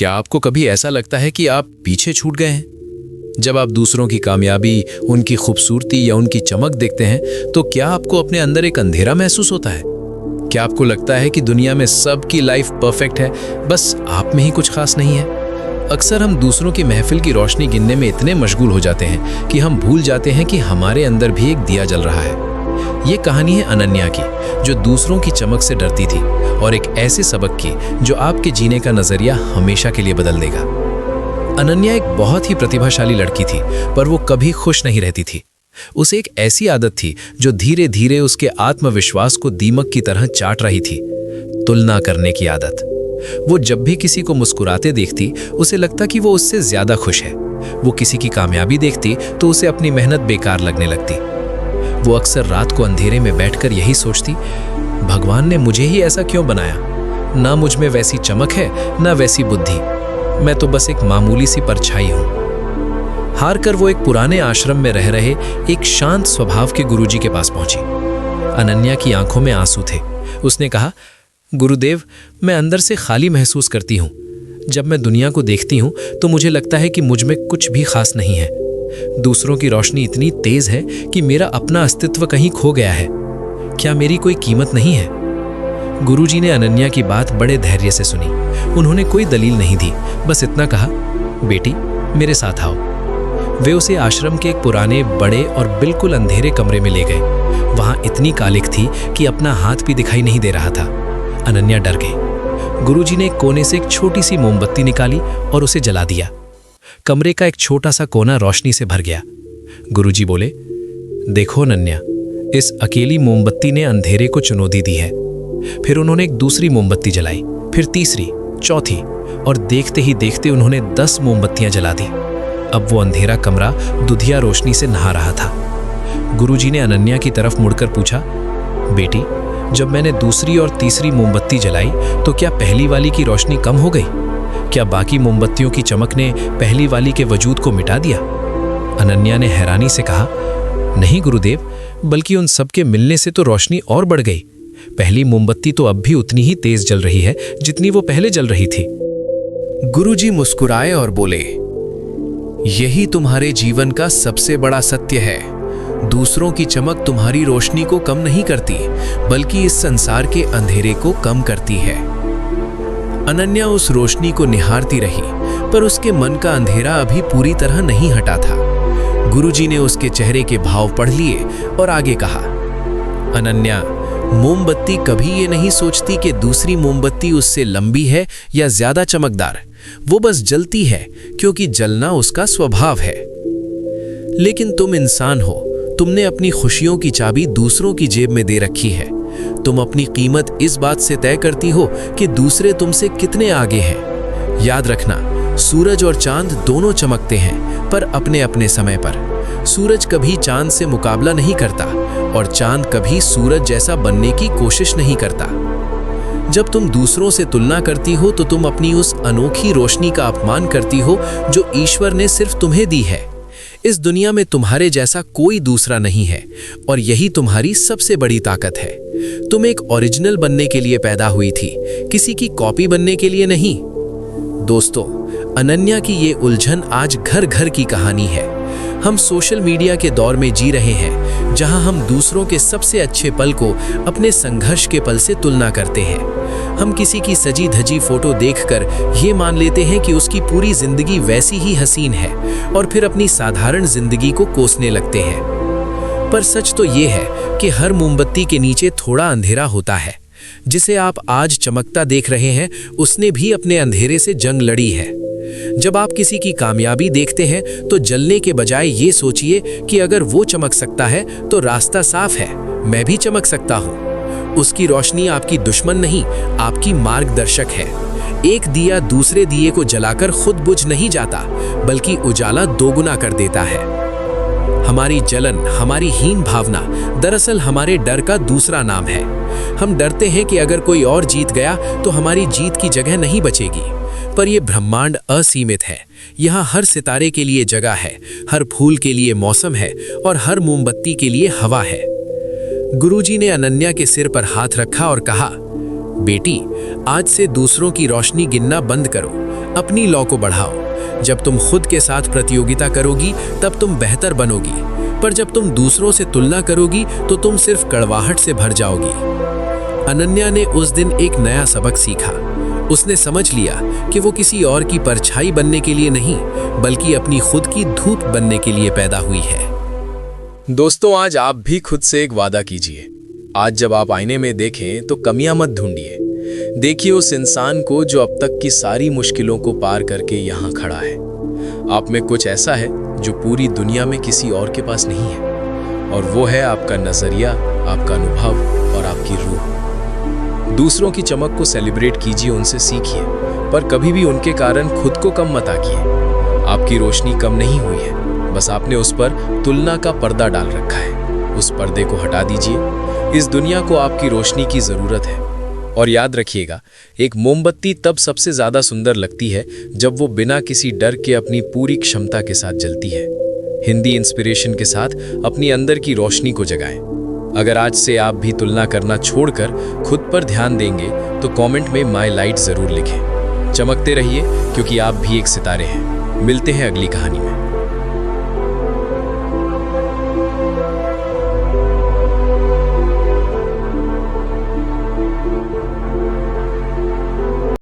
क्या आपको कभी ऐसा लगता है कि आप पीछे छूट गए हैं? जब आप दूसरों की कामयाबी, उनकी खूबसूरती या उनकी चमक देखते हैं तो क्या आपको अपने अंदर एक अंधेरा महसूस होता है? क्या आपको लगता है कि दुनिया में सबकी लाइफ परफेक्ट है, बस आप में ही कुछ खास नहीं है? अक्सर हम दूसरों की महफिल की रोशनी गिनने में इतने मशगूल हो जाते हैं कि हम भूल जाते हैं कि हमारे अंदर भी एक दिया जल रहा है। ये कहानी है अनन्या की, जो दूसरों की चमक से डरती थी, और एक ऐसे सबक की जो आपके जीने का नजरिया हमेशा के लिए बदल देगा। अनन्या एक बहुत ही प्रतिभाशाली लड़की थी, पर वो कभी खुश नहीं रहती थी। उसे एक ऐसी आदत थी जो धीरे धीरे उसके आत्मविश्वास को दीमक की तरह चाट रही थी, तुलना करने की आदत। वो जब भी किसी को मुस्कुराते देखती, उसे लगता कि वो उससे ज्यादा खुश है। वो किसी की कामयाबी देखती तो उसे अपनी मेहनत बेकार लगने लगती। वो अक्सर रात को अंधेरे में बैठकर यही सोचती, भगवान ने मुझे ही ऐसा क्यों बनाया? ना मुझ में वैसी चमक है, ना वैसी बुद्धि। मैं तो बस एक मामूली सी परछाई हूं। हार कर वो एक पुराने आश्रम में रह रहे एक शांत स्वभाव के गुरुजी के पास पहुंची। अनन्या की आंखों में आंसू थे। उसने कहा, गुरुदेव, मैं अंदर से खाली महसूस करती हूं। जब मैं दुनिया को देखती हूं तो मुझे लगता है कि मुझ में कुछ भी खास नहीं है। दूसरों की रोशनी इतनी तेज है कि मेरा अपना अस्तित्व कहीं खो गया है। क्या मेरी कोई कीमत नहीं है? गुरुजी ने अनन्या की बात बड़े धैर्य से सुनी। उन्होंने कोई दलील नहीं दी, बस इतना कहा, बेटी, मेरे साथ आओ। वे उसे आश्रम के एक पुराने, बड़े और बिल्कुल अंधेरे कमरे में ले गए। वहां इतनी कालिख थी कि अपना हाथ भी दिखाई नहीं दे रहा था। अनन्या डर गई। गुरुजी ने एक कोने से एक छोटी सी मोमबत्ती निकाली और उसे जला दिया। कमरे का एक छोटा सा कोना रोशनी से भर गया। गुरुजी बोले, देखो अनन्या, इस अकेली मोमबत्ती ने अंधेरे को चुनौती दी है। फिर उन्होंने एक दूसरी मोमबत्ती जलाई, फिर तीसरी, चौथी, और देखते ही देखते उन्होंने 10 मोमबत्तियां जला दी। अब वो अंधेरा कमरा दुधिया रोशनी से नहा रहा था। गुरुजी ने अनन्या की तरफ मुड़कर पूछा, बेटी, जब मैंने दूसरी और तीसरी मोमबत्ती जलाई तो क्या पहली वाली की रोशनी कम हो गई? क्या बाकी मोमबत्तियों की चमक ने पहली वाली के वजूद को मिटा दिया? अनन्या ने हैरानी से कहा, नहीं गुरुदेव, बल्कि उन सब के मिलने से तो रोशनी और बढ़ गई। पहली मोमबत्ती तो अब भी उतनी ही तेज जल रही है जितनी वो पहले जल रही थी। गुरुजी मुस्कुराए और बोले, यही तुम्हारे जीवन का सबसे बड़ा सत्य है। दूसरों की चमक तुम्हारी रोशनी को कम नहीं करती, बल्कि इस संसार के अंधेरे को कम करती है। अनन्या उस रोशनी को निहारती रही, पर उसके मन का अंधेरा अभी पूरी तरह नहीं हटा था। गुरुजी ने उसके चेहरे के भाव पढ़ लिए और आगे कहा, अनन्या, मोमबत्ती कभी ये नहीं सोचती कि दूसरी मोमबत्ती उससे लंबी है या ज्यादा चमकदार। वो बस जलती है क्योंकि जलना उसका स्वभाव है। लेकिन तुम इंसान हो, तुमने अपनी खुशियों की चाबी दूसरों की जेब में दे रखी है। तुम अपनी कीमत इस बात से तय करती हो कि दूसरे तुमसे कितने आगे हैं। याद रखना, सूरज और चांद दोनों चमकते हैं, पर अपने अपने समय पर। सूरज कभी चांद से मुकाबला नहीं करता और चांद कभी सूरज जैसा बनने की कोशिश नहीं करता। जब तुम दूसरों से तुलना करती हो तो तुम अपनी उस अनोखी रोशनी का अपमान करती हो जो ईश्वर ने सिर्फ तुम्हें दी है। इस दुनिया में तुम्हारे जैसा कोई दूसरा नहीं है और यही तुम्हारी सबसे बड़ी ताकत है। तुम एक ओरिजिनल बनने के लिए पैदा हुई थी, किसी की कॉपी बनने के लिए नहीं। दोस्तों, अनन्या की ये उलझन आज घर घर की कहानी है। हम सोशल मीडिया के दौर में जी रहे हैं, जहां हम दूसरों के सबसे अच्छे पल को अपने संघर्ष के पल से तुलना करते हैं। हम किसी की सजी धजी फोटो देखकर ये मान लेते हैं कि उसकी पूरी जिंदगी वैसी ही हसीन है और फिर अपनी साधारण जिंदगी को कोसने लगते हैं। पर सच तो ये है कि हर मोमबत्ती के नीचे थोड़ा अंधेरा होता है। जिसे आप आज चमकता देख रहे हैं, उसने भी अपने अंधेरे से जंग लड़ी है। जब आप किसी की कामयाबी देखते हैं तो जलने के बजाय ये सोचिए कि अगर वो चमक सकता है तो रास्ता साफ है, मैं भी चमक सकता हूँ। उसकी रोशनी आपकी दुश्मन नहीं, आपकी मार्गदर्शक है। एक दिया दूसरे दिए को जलाकर खुद बुझ नहीं जाता, बल्कि उजाला दोगुना कर देता है। हमारी जलन, हमारी हीन भावना दरअसल हमारे डर का दूसरा नाम है। हम डरते हैं कि अगर कोई और जीत गया तो हमारी जीत की जगह नहीं बचेगी। पर यह ब्रह्मांड असीमित है। यहाँ हर सितारे के लिए जगह है, हर फूल के लिए मौसम है और हर मोमबत्ती के लिए हवा है। गुरुजी ने अनन्या के सिर पर हाथ रखा और कहा, बेटी, आज से दूसरों की रोशनी गिनना बंद करो। अपनी लौ को बढ़ाओ। जब तुम खुद के साथ प्रतियोगिता करोगी तब तुम बेहतर बनोगी, पर जब तुम दूसरों से तुलना करोगी तो तुम सिर्फ कड़वाहट से भर जाओगी। अनन्या ने उस दिन एक नया सबक सीखा। उसने समझ लिया कि वो किसी और की परछाई बनने के लिए नहीं, बल्कि अपनी खुद की धूप बनने के लिए पैदा हुई है। दोस्तों, आज आप भी खुद से एक वादा कीजिए। आज जब आप आईने में देखें तो कमियां मत ढूंढिए। देखिए उस इंसान को जो अब तक की सारी मुश्किलों को पार करके यहाँ खड़ा है। आप में कुछ ऐसा है जो पूरी दुनिया में किसी और के पास नहीं है, और वो है आपका नजरिया, आपका अनुभव और आपकी रूह। दूसरों की चमक को सेलिब्रेट कीजिए, उनसे सीखिए, पर कभी भी उनके कारण खुद को कम मत आकिए। आपकी रोशनी कम नहीं हुई है, बस आपने उस पर तुलना का पर्दा डाल रखा है। उस पर्दे को हटा दीजिए। इस दुनिया को आपकी रोशनी की जरूरत है। और याद रखिएगा, एक मोमबत्ती तब सबसे ज्यादा सुंदर लगती है जब वो बिना किसी डर के अपनी पूरी क्षमता के साथ जलती है। हिंदी इंस्पिरेशन के साथ अपनी अंदर की रोशनी को जगाएं। अगर आज से आप भी तुलना करना छोड़कर खुद पर ध्यान देंगे तो कमेंट में माय लाइट जरूर लिखें। चमकते रहिए, क्योंकि आप भी एक सितारे हैं। मिलते हैं अगली कहानी में।